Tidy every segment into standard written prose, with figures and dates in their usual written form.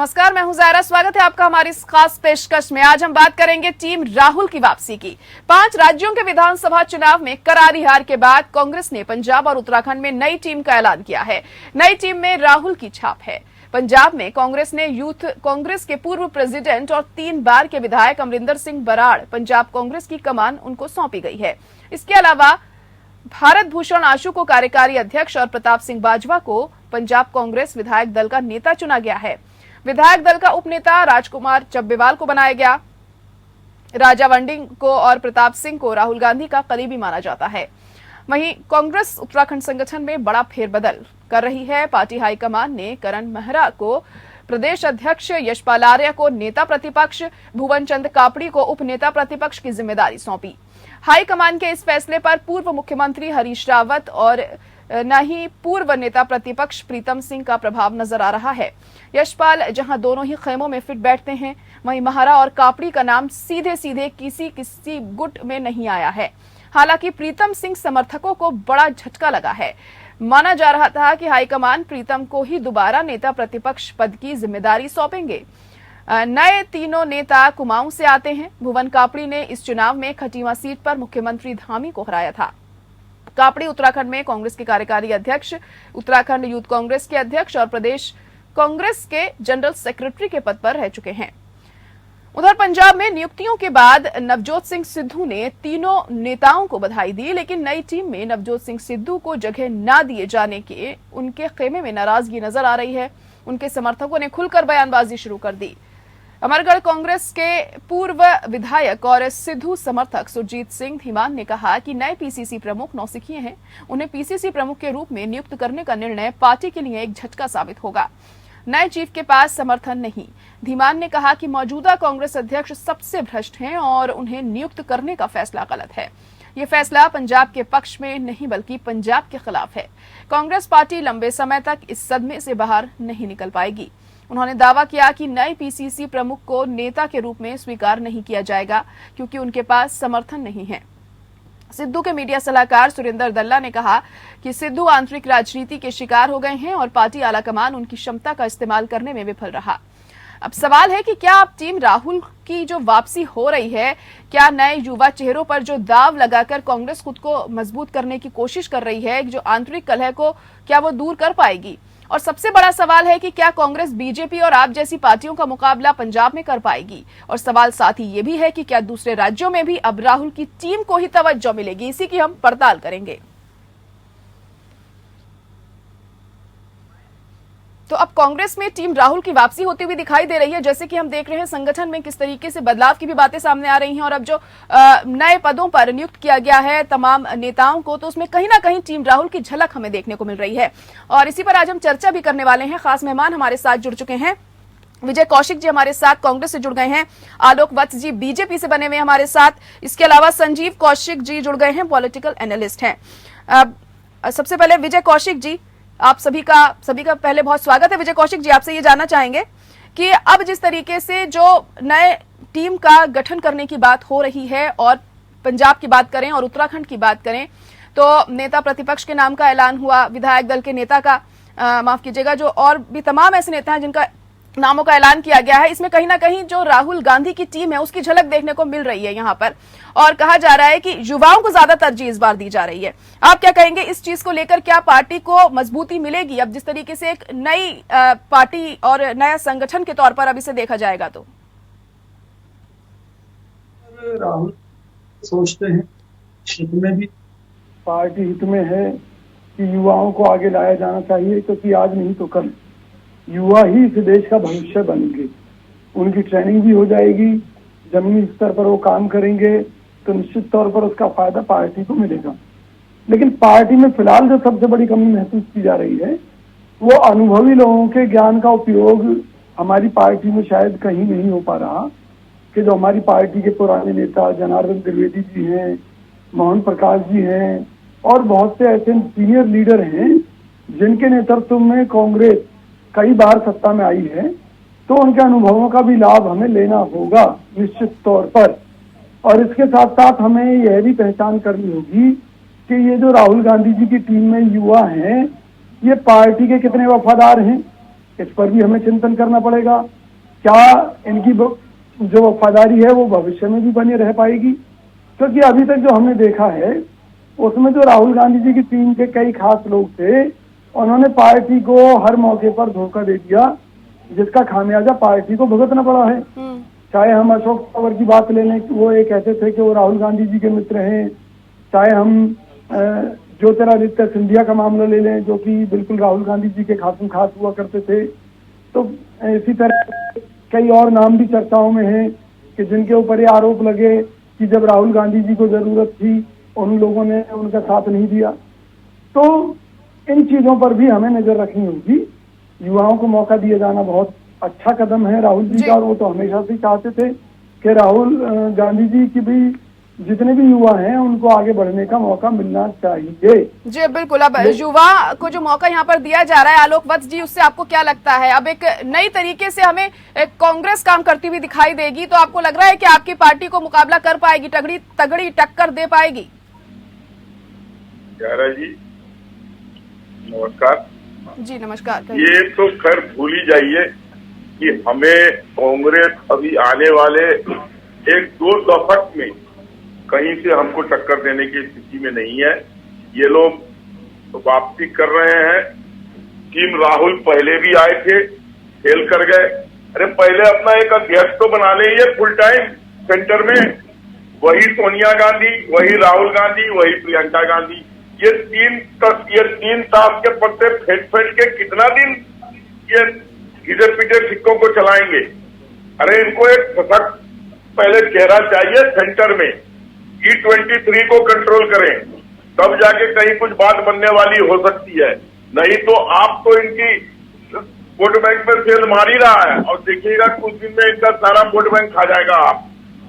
नमस्कार, मैं हूं ज़ायरा। स्वागत है आपका हमारी इस खास पेशकश में। आज हम बात करेंगे टीम राहुल की वापसी की। 5 राज्यों के विधानसभा चुनाव में करारी हार के बाद कांग्रेस ने पंजाब और उत्तराखंड में नई टीम का ऐलान किया है। नई टीम में राहुल की छाप है। पंजाब में कांग्रेस ने यूथ कांग्रेस के पूर्व प्रेसिडेंट और 3 बार के विधायक अमरिंदर सिंह बराड़ पंजाब कांग्रेस की कमान उनको सौंपी गई है। इसके अलावा भारत भूषण आशु को कार्यकारी अध्यक्ष और प्रताप सिंह बाजवा को पंजाब कांग्रेस विधायक दल का नेता चुना गया है। विधायक दल का उपनेता राजकुमार चब्बेवाल को बनाया गया। राजा वंडिंग को और प्रताप सिंह को राहुल गांधी का करीबी माना जाता है। वहीं कांग्रेस उत्तराखंड संगठन में बड़ा फेरबदल कर रही है। पार्टी हाईकमान ने करण मेहरा को प्रदेश अध्यक्ष, यशपाल आर्य को नेता प्रतिपक्ष, भुवन चंद कापड़ी को उपनेता प्रतिपक्ष की जिम्मेदारी सौंपी। हाईकमान के इस फैसले पर पूर्व मुख्यमंत्री हरीश रावत और न ही पूर्व नेता प्रतिपक्ष प्रीतम सिंह का प्रभाव नजर आ रहा है। यशपाल जहां दोनों ही खेमों में फिट बैठते हैं, वहीं महारा और कापड़ी का नाम सीधे सीधे किसी गुट में नहीं आया है। हालांकि प्रीतम सिंह समर्थकों को बड़ा झटका लगा है। माना जा रहा था कि हाईकमान प्रीतम को ही दोबारा नेता प्रतिपक्ष पद की जिम्मेदारी सौंपेंगे। नए तीनों नेता कुमाऊं से आते हैं। भुवन कापड़ी ने इस चुनाव में खटीमा सीट पर मुख्यमंत्री धामी को हराया था। कापड़ी उत्तराखंड में कांग्रेस के कार्यकारी अध्यक्ष, उत्तराखंड यूथ कांग्रेस के अध्यक्ष और प्रदेश कांग्रेस के जनरल सेक्रेटरी के पद पर रह चुके हैं। उधर पंजाब में नियुक्तियों के बाद नवजोत सिंह सिद्धू ने तीनों नेताओं को बधाई दी, लेकिन नई टीम में नवजोत सिंह सिद्धू को जगह न दिए जाने के उनके खेमे में नाराजगी नजर आ रही है। उनके समर्थकों ने खुलकर बयानबाजी शुरू कर दी। अमरगढ़ कांग्रेस के पूर्व विधायक और सिद्धू समर्थक सुरजीत सिंह धीमान ने कहा कि नए पीसीसी प्रमुख नौसिखिए हैं। उन्हें पीसीसी प्रमुख के रूप में नियुक्त करने का निर्णय पार्टी के लिए एक झटका साबित होगा। नए चीफ के पास समर्थन नहीं। धीमान ने कहा कि मौजूदा कांग्रेस अध्यक्ष सबसे भ्रष्ट हैं और उन्हें नियुक्त करने का फैसला गलत है। ये फैसला पंजाब के पक्ष में नहीं बल्कि पंजाब के खिलाफ है। कांग्रेस पार्टी लंबे समय तक इस सदमे से बाहर नहीं निकल पाएगी। उन्होंने दावा किया कि नए पीसीसी प्रमुख को नेता के रूप में स्वीकार नहीं किया जाएगा क्योंकि उनके पास समर्थन नहीं है। सिद्धू के मीडिया सलाहकार सुरेंद्र दल्ला ने कहा कि सिद्धू आंतरिक राजनीति के शिकार हो गए हैं और पार्टी आलाकमान उनकी क्षमता का इस्तेमाल करने में विफल रहा। अब सवाल है कि क्या अब टीम राहुल की जो वापसी हो रही है, क्या नए युवा चेहरों पर जो दाव लगाकर कांग्रेस खुद को मजबूत करने की कोशिश कर रही है, जो आंतरिक कलह को क्या वो दूर कर पाएगी? और सबसे बड़ा सवाल है कि क्या कांग्रेस बीजेपी और आप जैसी पार्टियों का मुकाबला पंजाब में कर पाएगी? और सवाल साथ ही ये भी है कि क्या दूसरे राज्यों में भी अब राहुल की टीम को ही तवज्जो मिलेगी? इसी की हम पड़ताल करेंगे। तो अब कांग्रेस में टीम राहुल की वापसी होती हुई दिखाई दे रही है। जैसे कि हम देख रहे हैं संगठन में किस तरीके से बदलाव की भी बातें सामने आ रही हैं और अब जो नए पदों पर नियुक्त किया गया है तमाम नेताओं को, तो उसमें कहीं ना कहीं टीम राहुल की झलक हमें देखने को मिल रही है। और इसी पर आज हम चर्चा भी करने वाले हैं। खास मेहमान हमारे साथ जुड़ चुके हैं। विजय कौशिक जी हमारे साथ कांग्रेस से जुड़ गए हैं। आलोक वत्स जी बीजेपी से बने हुए हमारे साथ। इसके अलावा संजीव कौशिक जी जुड़ गए हैं, पॉलिटिकल एनालिस्ट हैं। सबसे पहले विजय कौशिक जी, आप सभी का पहले बहुत स्वागत है। विजय कौशिक जी, आपसे ये जानना चाहेंगे कि अब जिस तरीके से जो नए टीम का गठन करने की बात हो रही है और पंजाब की बात करें और उत्तराखंड की बात करें, तो नेता प्रतिपक्ष के नाम का ऐलान हुआ, विधायक दल के नेता का माफ कीजिएगा, जो और भी तमाम ऐसे नेता हैं जिनका नामों का ऐलान किया गया है। इसमें कहीं ना कहीं जो राहुल गांधी की टीम है उसकी झलक देखने को मिल रही है यहाँ पर, और कहा जा रहा है कि युवाओं को ज्यादा तरजीह इस बार दी जा रही है। आप क्या कहेंगे इस चीज को लेकर? क्या पार्टी को मजबूती मिलेगी अब जिस तरीके से एक नई पार्टी और नया संगठन के तौर पर अब इसे देखा जाएगा? तो राहुल सोचते हैं हित में भी, पार्टी हित में है कि युवाओं को आगे लाया जाना चाहिए, क्योंकि आज नहीं तो कल युवा ही इस देश का भविष्य बनेंगे। उनकी ट्रेनिंग भी हो जाएगी, जमीनी स्तर पर वो काम करेंगे तो निश्चित तौर पर उसका फायदा पार्टी को मिलेगा। लेकिन पार्टी में फिलहाल जो सबसे बड़ी कमी महसूस की जा रही है वो अनुभवी लोगों के ज्ञान का उपयोग हमारी पार्टी में शायद कहीं नहीं हो पा रहा। कि जो हमारी पार्टी के पुराने नेता जनार्दन त्रिवेदी जी हैं, मोहन प्रकाश जी हैं और बहुत से ऐसे सीनियर लीडर हैं जिनके नेतृत्व में कांग्रेस कई बार सत्ता में आई है, तो उनके अनुभवों का भी लाभ हमें लेना होगा निश्चित तौर पर। और इसके साथ साथ हमें यह भी पहचान करनी होगी कि ये जो राहुल गांधी जी की टीम में युवा हैं, ये पार्टी के कितने वफादार हैं, इस पर भी हमें चिंतन करना पड़ेगा। क्या इनकी जो वफादारी है वो भविष्य में भी बनी रह पाएगी? क्योंकि अभी तक जो हमने देखा है उसमें जो राहुल गांधी जी की टीम के कई खास लोग थे, उन्होंने पार्टी को हर मौके पर धोखा दे दिया, जिसका खामियाजा पार्टी को भुगतना पड़ा है। चाहे हम अशोक तंवर की बात ले लें, वो ये कहते थे कि वो राहुल गांधी जी के मित्र हैं। चाहे हम ज्योतिरादित्य सिंधिया का मामला ले लें, जो कि बिल्कुल राहुल गांधी जी के खासम खास हुआ करते थे। तो इसी तरह कई और नाम भी चर्चाओं में हैं कि जिनके ऊपर ये आरोप लगे कि जब राहुल गांधी जी को जरूरत थी उन लोगों ने उनका साथ नहीं दिया। तो इन चीजों पर भी हमें नजर रखनी होगी। युवाओं को मौका दिया जाना बहुत अच्छा कदम है राहुल जी का, और वो तो हमेशा से चाहते थे कि राहुल गांधी जी की भी जितने भी युवा हैं उनको आगे बढ़ने का मौका मिलना चाहिए। जी बिल्कुल। अब युवा को जो मौका यहाँ पर दिया जा रहा है, आलोक वत्स जी, उससे आपको क्या लगता है? अब एक नई तरीके से हमें कांग्रेस काम करती हुई दिखाई देगी, तो आपको लग रहा है कि आपकी पार्टी को मुकाबला कर पाएगी, तगड़ी टक्कर दे पाएगी? जी नमस्कार। जी नमस्कार। ये तो खैर भूल ही जाइए कि हमें कांग्रेस अभी आने वाले 1-2 दशक में कहीं से हमको टक्कर देने की स्थिति में नहीं है। ये लोग तो वापसी कर रहे हैं। टीम राहुल पहले भी आए थे, फेल कर गए। अरे पहले अपना एक अध्यक्ष तो बना ले ये फुल टाइम सेंटर में, वही सोनिया गांधी, वही राहुल गांधी, वही प्रियंका गांधी। ये तीन ताश के पत्ते फेंट के कितना दिन ये घिसे पिटे सिक्कों को चलाएंगे? अरे इनको एक सशक्त पहले चेहरा चाहिए सेंटर में। G23 को कंट्रोल करें, तब जाके कहीं कुछ बात बनने वाली हो सकती है। नहीं तो आप तो इनकी वोट बैंक में सेल मार ही रहा है, और देखिएगा कुछ दिन में इनका सारा वोट बैंक खा जाएगा आप,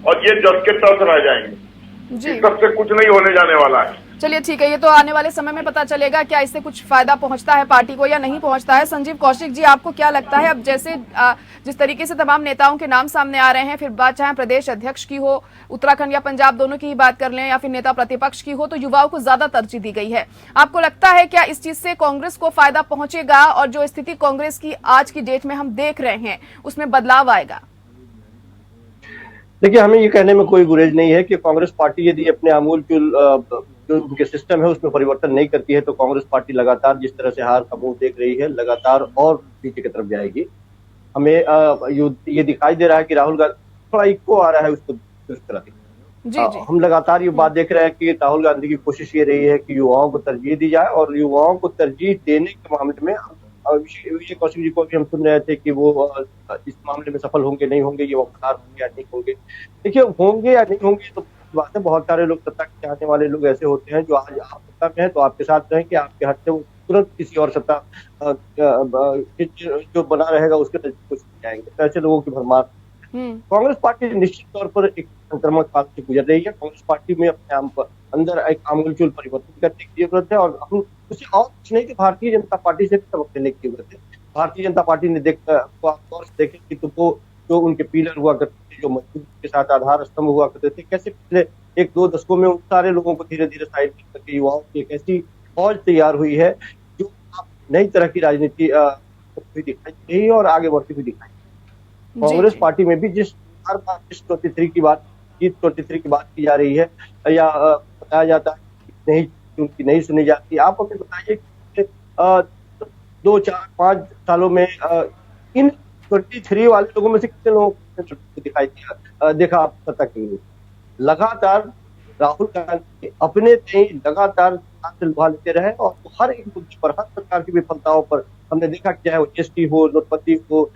और ये जस के तस रह जाएंगे। जी। सबसे कुछ नहीं होने जाने वाला है। चलिए ठीक है, ये तो आने वाले समय में पता चलेगा क्या इससे कुछ फायदा पहुंचता है पार्टी को या नहीं पहुंचता है। संजीव कौशिक जी, आपको क्या लगता है? अब जैसे जिस तरीके से तमाम नेताओं के नाम सामने आ रहे हैं, फिर बात चाहे प्रदेश अध्यक्ष की हो, उत्तराखंड या पंजाब दोनों की ही बात कर लें, या फिर नेता प्रतिपक्ष की हो, तो युवाओं को ज्यादा तरजीह दी गई है। आपको लगता है क्या इस चीज से कांग्रेस को फायदा पहुंचेगा, और जो स्थिति कांग्रेस की आज की डेट में हम देख रहे हैं उसमें बदलाव आएगा? देखिए, हमें ये कहने में कोई गुरेज नहीं है कि कांग्रेस पार्टी यदि अपने आमूलचूल जो उनके सिस्टम है उसमें परिवर्तन नहीं करती है, तो कांग्रेस पार्टी लगातार जिस तरह से हार का मुंह देख रही है, लगातार और नीचे की तरफ जाएगी। हमें ये दिखाई दे रहा है कि राहुल गांधी थोड़ा इको आ रहा है, उसको दुरुस्त करा दें। हम लगातार ये बात देख रहे हैं कि राहुल गांधी की कोशिश ये रही है कि युवाओं को तरजीह दी जाए, और युवाओं को तरजीह देने के मामले में विजय कौशिक जी को भी हम सुन रहे थे कि वो इस मामले में सफल होंगे नहीं होंगे, ये वफादार होंगे या नहीं होंगे। देखिए, होंगे या नहीं होंगे तो बात है। बहुत सारे लोग सत्ता के चाहने वाले लोग ऐसे होते हैं जो आज आप सत्ता में है तो आपके साथ रहेंगे, आपके हट से वो तुरंत किसी और सत्ता जो बना रहेगा उसके कोशिश जाएंगे। ऐसे लोगों की भरमार। कांग्रेस पार्टी निश्चित तौर पर एक संक्रमण काल से गुजर रही है। कांग्रेस पार्टी में अपने अंदर एक आमूलचूल परिवर्तन करने की जरूरत है, और हम उसे और कुछ नहीं कि भारतीय जनता पार्टी से सबक लेने की जरूरत है। भारतीय जनता पार्टी ने देखे कि तुमको जो उनके पिलर हुआ करते थे, जो मजबूती के साथ आधार स्तंभ हुआ करते थे, कैसे पिछले 1-2 दशकों में उन सारे लोगों को धीरे धीरे साइड करके युवाओं की एक ऐसी फौज तैयार हुई है जो नई तरह की राजनीति दिखाई दे रही है और आगे बढ़ती हुई दिखाई। कांग्रेस पार्टी में भी जिस 23 की बात की जा रही है, या बताया जाता है उनकी नहीं सुनी जाती। आप हमें बताइए कि 2, 4, 5 सालों में इन 23 वाले लोगों में से कितने लोगों को दिखाई देखा आप सत्ता के लिए? लगातार राहुल गांधी अपने लगातार लुभा लेते रहे, और हर एक मुद्दे पर, हर प्रकार की विफलताओं पर हमने देखा, चाहे वो जीएसटी हो, नोटबंदी हो,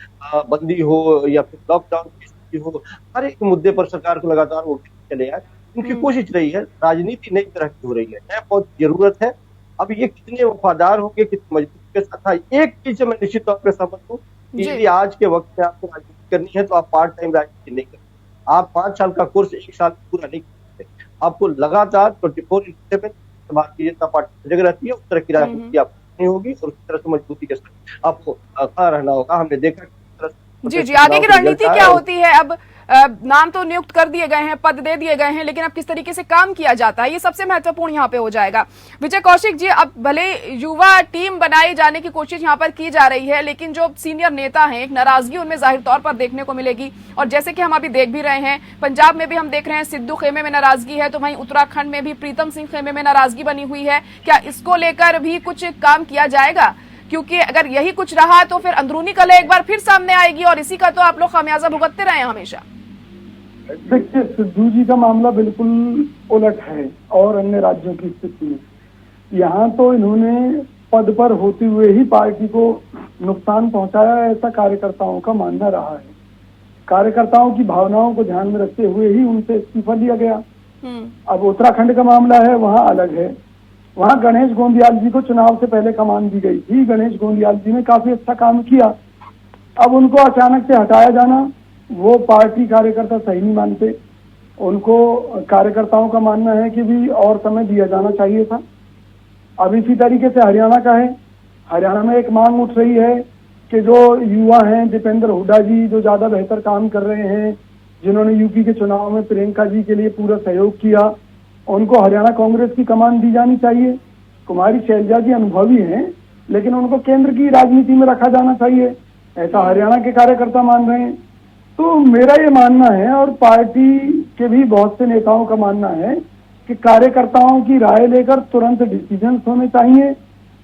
बंदी हो, या फिर लॉकडाउन की स्थिति हो, हर एक मुद्दे पर सरकार को लगातार वो चले आए। उनकी कोशिश रही है। राजनीति नई तरह की हो रही है, नया बहुत जरूरत है। अब ये कितने वफादार होंगे, कितने मजबूती के साथ। एक चीज से मैं निश्चित तौर पर सहमत हूँ कि यदि आज के वक्त में आपको राजनीति करनी है तो आप पार्ट टाइम राजनीति नहीं करते। आप 5 साल का कोर्स 1 साल पूरा नहीं करते। आपको लगातार 24/7 भारतीय जनता पार्टी जगह रहती है, उस तरह की राजनीति आप नहीं होगी, और उस तरह से मजबूती के साथ आपको खड़ा रहना होगा। हमने देखा जी आगे की रणनीति क्या होती है? अब नाम तो नियुक्त कर दिए गए हैं, पद दे दिए गए हैं, लेकिन अब किस तरीके से काम किया जाता है ये सबसे महत्वपूर्ण यहाँ पे हो जाएगा। विजय कौशिक जी, अब भले युवा टीम बनाई जाने की कोशिश यहाँ पर की जा रही है, लेकिन जो सीनियर नेता हैं एक नाराजगी उनमें जाहिर तौर पर देखने को मिलेगी। और जैसे कि हम अभी देख भी रहे हैं, पंजाब में भी हम देख रहे हैं सिद्धू खेमे में नाराजगी है, तो वहीं उत्तराखंड में भी प्रीतम सिंह खेमे में नाराजगी बनी हुई है। क्या इसको लेकर भी कुछ काम किया जाएगा? क्योंकि अगर यही कुछ रहा तो फिर अंदरूनी कलह एक बार फिर सामने आएगी और इसी का तो आप लोग खामियाजा भुगतते रहे हैं हमेशा। देखिए, सिद्धू जी का मामला बिल्कुल उलट है और अन्य राज्यों की स्थिति में। यहाँ तो इन्होंने पद पर होते हुए ही पार्टी को नुकसान पहुंचाया, ऐसा कार्यकर्ताओं का मानना रहा है। कार्यकर्ताओं की भावनाओं को ध्यान में रखते हुए ही उनसे इस्तीफा लिया गया। अब उत्तराखंड का मामला है, वहाँ अलग है। वहाँ गणेश गोंदियाल जी को चुनाव से पहले कमान दी गई थी। गणेश गोंदियाल जी ने काफी अच्छा काम किया। अब उनको अचानक से हटाया जाना, वो पार्टी कार्यकर्ता सही नहीं मानते। उनको कार्यकर्ताओं का मानना है कि भी और समय दिया जाना चाहिए था। अब इसी तरीके से हरियाणा का है। हरियाणा में एक मांग उठ रही है कि जो युवा हैं, दीपेंद्र हुड्डा जी जो ज्यादा बेहतर काम कर रहे हैं, जिन्होंने यूपी के चुनाव में प्रियंका जी के लिए पूरा सहयोग किया, उनको हरियाणा कांग्रेस की कमान दी जानी चाहिए। कुमारी शैलजा जी अनुभवी हैं, लेकिन उनको केंद्र की राजनीति में रखा जाना चाहिए, ऐसा हरियाणा के कार्यकर्ता मान रहे हैं। तो मेरा ये मानना है और पार्टी के भी बहुत से नेताओं का मानना है कि कार्यकर्ताओं की राय लेकर तुरंत डिसीजन होने चाहिए।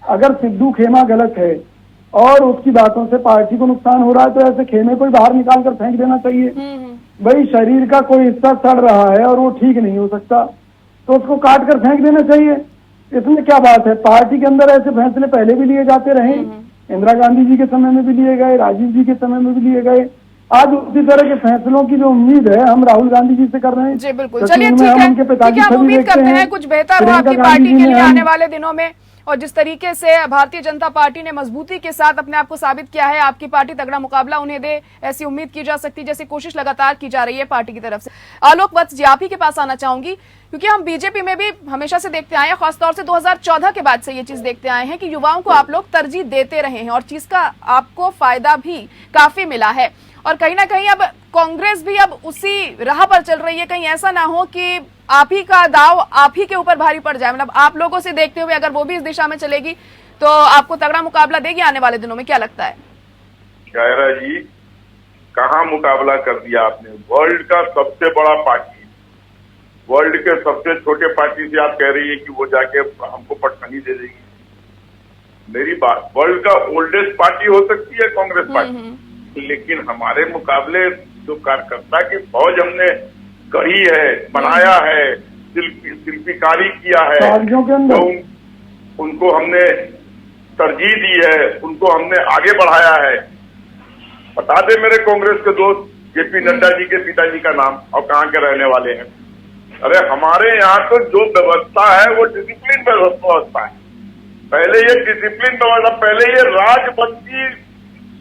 अगर सिद्धू खेमा गलत है और उसकी बातों से पार्टी को नुकसान हो रहा है तो ऐसे खेमे को बाहर निकाल कर फेंक देना चाहिए। भाई, शरीर का कोई हिस्सा सड़ रहा है और वो ठीक नहीं हो सकता तो उसको काट कर फेंक देना चाहिए। इसमें क्या बात है? पार्टी के अंदर ऐसे फैसले पहले भी लिए जाते रहे। इंदिरा गांधी जी के समय में भी लिए गए, राजीव जी के समय में भी लिए गए। आज उसी तरह के फैसलों की जो उम्मीद है हम राहुल गांधी जी से कर रहे हैं। जी बिल्कुल, चलिए ठीक है, हम उम्मीद करते हैं कुछ बेहतर हो आपकी पार्टी के लिए आने वाले दिनों में। और जिस तरीके से भारतीय जनता पार्टी ने मजबूती के साथ अपने आप को साबित किया है, आपकी पार्टी तगड़ा मुकाबला उन्हें दे, ऐसी उम्मीद की जा सकती है, जैसी कोशिश लगातार की जा रही है पार्टी की तरफ से। आलोक वत्स जी, आप ही के पास आना चाहूंगी, क्योंकि हम बीजेपी में भी हमेशा से देखते आए हैं, खासतौर से 2014 के बाद से ये चीज देखते आए हैं कि युवाओं को आप लोग तरजीह देते रहे हैं और चीज का आपको फायदा भी काफी मिला है। और कहीं ना कहीं अब कांग्रेस भी अब उसी राह पर चल रही है। कहीं ऐसा ना हो कि आप ही का दाव आप ही के ऊपर भारी पड़ जाए। मतलब आप लोगों से देखते हुए अगर वो भी इस दिशा में चलेगी तो आपको तगड़ा मुकाबला देगी आने वाले दिनों में, क्या लगता है? शायरा जी, कहाँ मुकाबला कर दिया आपने? वर्ल्ड का सबसे बड़ा पार्टी, वर्ल्ड के सबसे छोटे पार्टी से आप कह रही है कि वो जाके हमको पटखनी दे देगी। मेरी बात, वर्ल्ड का ओल्डेस्ट पार्टी हो सकती है कांग्रेस पार्टी, लेकिन हमारे मुकाबले जो कार्यकर्ता की फौज हमने गढ़ी है, बनाया है, शिल्पीकारी किया है, तो उनको हमने तरजीह दी है, उनको हमने आगे बढ़ाया है। बता दे मेरे कांग्रेस के दोस्त जेपी नड्डा जी के पिताजी का नाम और कहाँ के रहने वाले हैं। अरे हमारे यहाँ तो जो व्यवस्था है वो डिसिप्लिन व्यवस्था है। पहले ये डिसिप्लिन व्यवस्था, पहले ये राजबंदी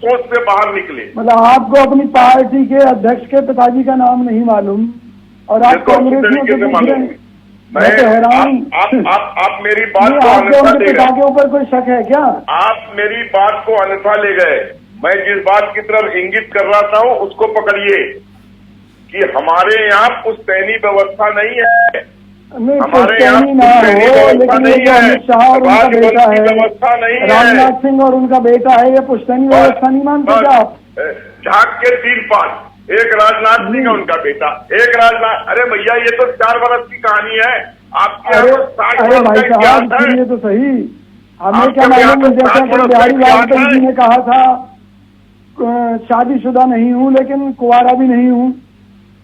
सोच से बाहर निकले। मतलब आपको अपनी पार्टी के अध्यक्ष के पिताजी का नाम नहीं मालूम और आप कांग्रेस में मालूम? मैं तो हैरान। आप मेरी बात को अन्यथा ले गए। के ऊपर कोई शक है क्या? आप मेरी बात को अन्यथा ले गए। मैं जिस बात की तरफ इंगित कर रहा था उसको पकड़िए कि हमारे यहाँ पुश्तैनी व्यवस्था नहीं है। हमारे यहाँ पुश्तैनी व्यवस्था नहीं है, राजवंशी व्यवस्था नहीं है। राजनाथ सिंह और उनका बेटा है, ये पुश्तैनी व्यवस्था नहीं मानते क्या आप? झाक के 3 पास, एक राजनाथ सिंह है उनका बेटा, एक राजनाथ। अरे भैया, ये तो 4 वर्ष की कहानी है। आपके यहाँ 60 वर्ष का इतिहास है। ये तो सही, हमें क्या मालूम? जैसा कि बिहारी वाजपेयी जी ने कहा था, शादीशुदा नहीं हूँ लेकिन कुंवारा भी नहीं हूँ।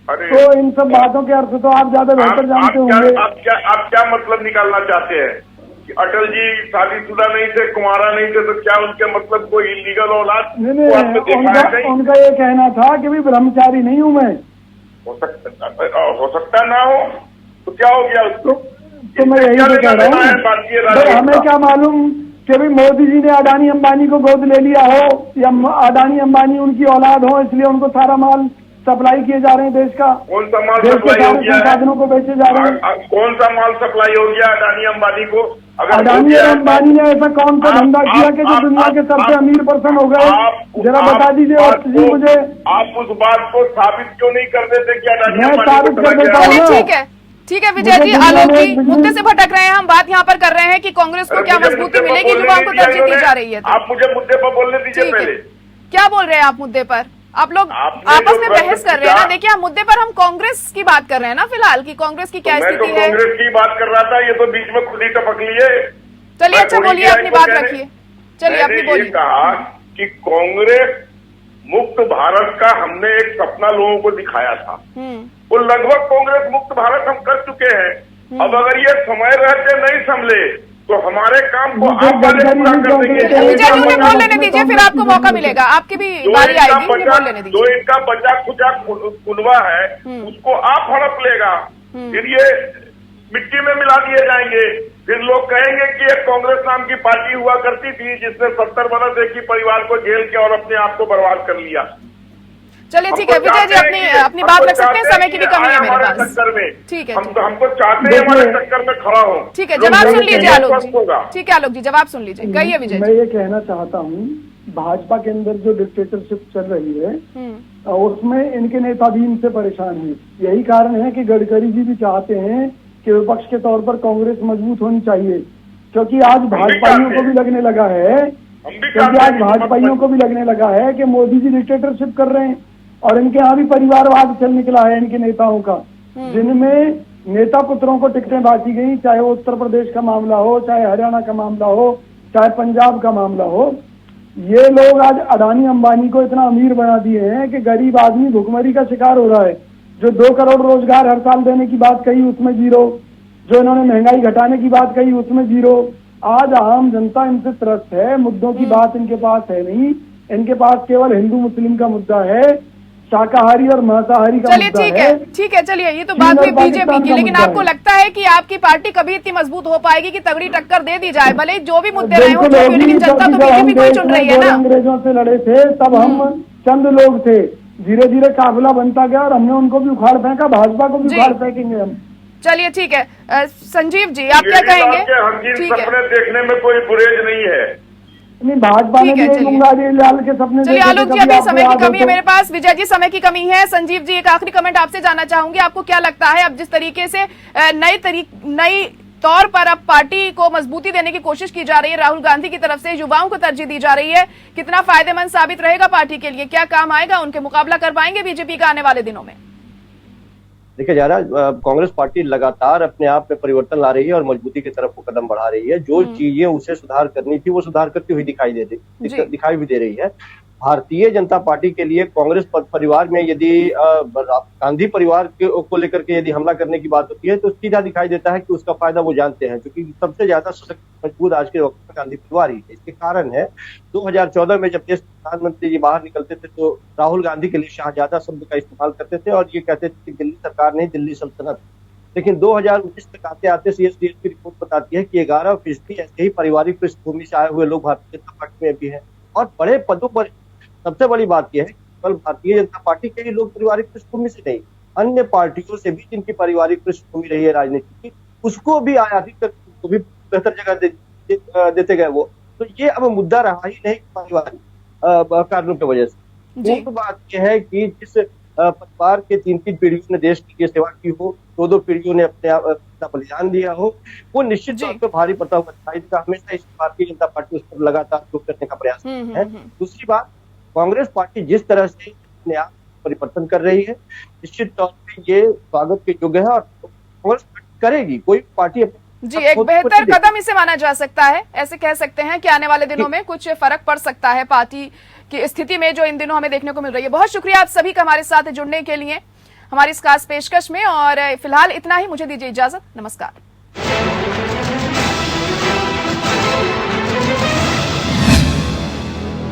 तो इन सब बातों के अर्थ तो आप ज्यादा बेहतर जानते होंगे। आप क्या मतलब निकालना चाहते हैं कि अटल जी शादीशुदा नहीं थे, कुंवारा नहीं थे, तो क्या उनके मतलब कोई इलीगल औलाद? नहीं, उनका ये कहना था कि भी ब्रह्मचारी नहीं हूँ मैं। हो सकता ना हो तो क्या हो गया उसको? तो मैं यही तो कह रहा हूँ, हमें क्या मालूम कि भी मोदी जी ने अडानी अंबानी को गोद ले लिया हो या अडानी अंबानी उनकी औलाद हो, इसलिए उनको सारा माल सप्लाई किए जा रहे हैं देश का, कौन सा माल देश के सप्लाई हो सारे गया है? संसाधनों को बेचे जा रहे हैं। कौन सा माल सप्लाई हो गया अडानी अंबानी को? अगर हो अडानी गया और है, अंबानी ने ऐसा कौन सा धंधा किया कि जो दुनिया के सबसे अमीर पर्सन हो गए? जरा बता दीजिए और जी मुझे। आप उस बात को साबित क्यों नहीं कर देते कि अडानी मैं अंबानी साबित को कर चला देता गया? हूँ। चलिए ठीक है विजय जी, आलोक जी मुद्दे से भटक रहे हैं। हम बात यहाँ पर कर रहे हैं कि कांग्रेस को क्या मुझे मजबूती मुद्दे पर मिलेगी, बोलने युवाओं को दीजिए तरजीह दी इन्होंने। जा रही है। आप मुझे मुद्दे पर बोलने दीजिए ठीक है, पहले। क्या बोल रहे हैं आप मुद्दे पर? आप लोग आपने आपस जो में प्रश्न बहस कर रहे हैं ना। पूछा- देखिए हम मुद्दे पर हम कांग्रेस की बात कर रहे हैं ना फिलहाल, कि कांग्रेस की क्या मैं तो स्थिति है। कांग्रेस की बात कर रहा था, ये तो बीच में खुद ही टपक लिए। चलिए मैं अच्छा थोड़ी बोलिए, देर अपनी को बात कहने- रखिए। चलिए अपनी मैंने ये बोलिए। कहा कि कांग्रेस मुक्त भारत का हमने एक सपना लोगों को दिखाया था। वो लगभग कांग्रेस मुक्त भारत हम कर चुके हैं। अब अगर ये समय रहते नहीं संभले तो हमारे काम को मुझे आप वाले गडकरी पूरा नहीं कर देंगे। कहते। विजय जी उन्हें बोल लेने कांग्रेस दीजिए, फिर की आपको मौका जरूरत है। मिलेगा, आपकी भी जो बारी इनका आएगी, उन्हें बोल लेने जो दीजिए। इनका बचा खुचा कुनवा है उसको आप हड़प लेगा, फिर ये मिट्टी में मिला दिए जाएंगे। फिर लोग कहेंगे कि एक कांग्रेस नाम की पार्टी हुआ करती थी जिसने 70 बरस एक ही परिवार को जेल के और अपने आप को बर्बाद कर लिया। चलिए ठीक है हमको विजय जी, चाहते हैं कि- अपनी बात हमको रख सकते हैं, चाहते समय की भी कि कमी है आए मेरे हमारे पास। चक्कर में। ठीक है हमको चाहते हैं हमारे चक्कर में खड़ा हो। ठीक है, लोग जवाब सुन बोलेंगे लीजिए ये आलोक स्वस्थ होगा। जी। ठीक है आलोक जी, जवाब सुन लीजिए, कहिए विजय मैं जी। ये कहना चाहता हूँ, भाजपा के अंदर जो डिक्टेटरशिप चल रही है उसमें इनके नेता भी इनसे परेशान हैं। यही कारण है कि गडकरी जी भी चाहते हैं कि विपक्ष के तौर पर कांग्रेस मजबूत होनी चाहिए, क्योंकि आज भाजपाइयों को भी लगने लगा है क्योंकि आज भाजपाइयों को भी लगने लगा है कि मोदी जी डिक्टेटरशिप कर रहे हैं और इनके यहाँ भी परिवारवाद चल निकला है इनके नेताओं का, जिनमें नेता पुत्रों को टिकटें बांटी गई, चाहे वो उत्तर प्रदेश का मामला हो, चाहे हरियाणा का मामला हो, चाहे पंजाब का मामला हो। ये लोग आज अडानी अंबानी को इतना अमीर बना दिए हैं कि गरीब आदमी भुखमरी का शिकार हो रहा है। जो 2 करोड़ रोजगार हर साल देने की बात कही उसमें जीरो, जो इन्होंने महंगाई घटाने की बात कही उसमें जीरो। आज आम जनता इनसे त्रस्त है, मुद्दों की बात इनके पास है नहीं, इनके पास केवल हिंदू मुस्लिम का मुद्दा है, शाकाहारी और मांसाहारी का चलिए मुद्दा है। ठीक है चलिए, ये तो बात हुई बीजेपी की, लेकिन आपको लगता है कि आपकी पार्टी कभी इतनी मजबूत हो पाएगी कि तगड़ी टक्कर दे दी जाए, भले ही जो भी मुद्दे रहे हो, जो भी, लेकिन जनता तो बीजेपी को ही चुन रही है ना। अंग्रेजों से लड़े थे तब हम चंद लोग थे, धीरे धीरे काफिला बनता गया और हमने उनको भी उखाड़ फेंका, भाजपा को भी उखाड़ फेंकेंगे हम। चलिए ठीक है, संजीव जी आप क्या कहेंगे? ठीक है, सपने देखने में कोई गुरेज नहीं है। नहीं, भाजपा ने भी गुंगारी लाल के सपने चलिए आलोक जी, अभी समय की कमी है मेरे पास, विजय जी समय की कमी है। संजीव जी एक आखिरी कमेंट आपसे जानना चाहूंगी, आपको क्या लगता है अब जिस तरीके से नई तौर पर अब पार्टी को मजबूती देने की कोशिश की जा रही है राहुल गांधी की तरफ से, युवाओं को तरजीह दी जा रही है, कितना फायदेमंद साबित रहेगा पार्टी के लिए? क्या काम आएगा, उनके मुकाबला कर पाएंगे बीजेपी का आने वाले दिनों में? देखिए जा रहा, कांग्रेस पार्टी लगातार अपने आप में परिवर्तन ला रही है और मजबूती की तरफ वो कदम बढ़ा रही है। जो चीजें उसे सुधार करनी थी वो सुधार करती हुई दिखाई भी दे रही है। भारतीय जनता पार्टी के लिए कांग्रेस परिवार में यदि गांधी परिवार को लेकर के यदि हमला करने की बात होती है तो सीधा दिखाई देता है कि उसका फायदा वो जानते हैं, क्योंकि सबसे ज्यादा सशक्त मजबूत आज के वक्त में गांधी परिवार ही है। इसके कारण है 2014 में जब देश प्रधानमंत्री जी बाहर निकलते थे तो राहुल गांधी के लिए शाहजादा शब्द का इस्तेमाल करते थे और ये कहते थे कि दिल्ली सरकार नहीं, दिल्ली सल्तनत। लेकिन 2019 तक आते आते CSDS की रिपोर्ट बताती है कि 11% ऐसे ही पारिवारिक पृष्ठभूमि से आए हुए लोग भारतीय जनता पार्टी में भी हैं और बड़े पदों पर। सबसे बड़ी बात यह है कि केवल भारतीय जनता पार्टी के ही लोग पारिवारिक पृष्ठभूमि से नहीं, अन्य पार्टियों से भी जिनकी पारिवारिक पृष्ठभूमि रही है राजनीति की, उसको भी आयातित कर उसको भी बेहतर जगह देते गए वो। तो ये अब मुद्दा रहा ही नहीं पारिवारिक कारणों की वजह से। तो बात यह है कि जिस परिवार के 3-3 पीढ़ियों ने देश की सेवा की हो, 2-2 पीढ़ियों ने अपना बलिदान दिया हो, वो निश्चित तौर पर भारी पड़ता हुआ दिखाई देगा। हमेशा इस भारतीय जनता पार्टी उस पर लगातार चोट करने का प्रयास है। दूसरी बात, कांग्रेस पार्टी जिस तरह से अपने आप परिवर्तन कर रही है, निश्चित तौर पे ये स्वागत के योग्य है और कांग्रेस पार्टी करेगी। कोई पार्टी जी एक बेहतर कदम इसे माना जा सकता है, ऐसे कह सकते हैं कि आने वाले दिनों में कुछ फर्क पड़ सकता है पार्टी की स्थिति में जो इन दिनों हमें देखने को मिल रही है। बहुत शुक्रिया आप सभी का हमारे साथ जुड़ने के लिए हमारी इस खास पेशकश में, और फिलहाल इतना ही, मुझे दीजिए इजाजत, नमस्कार।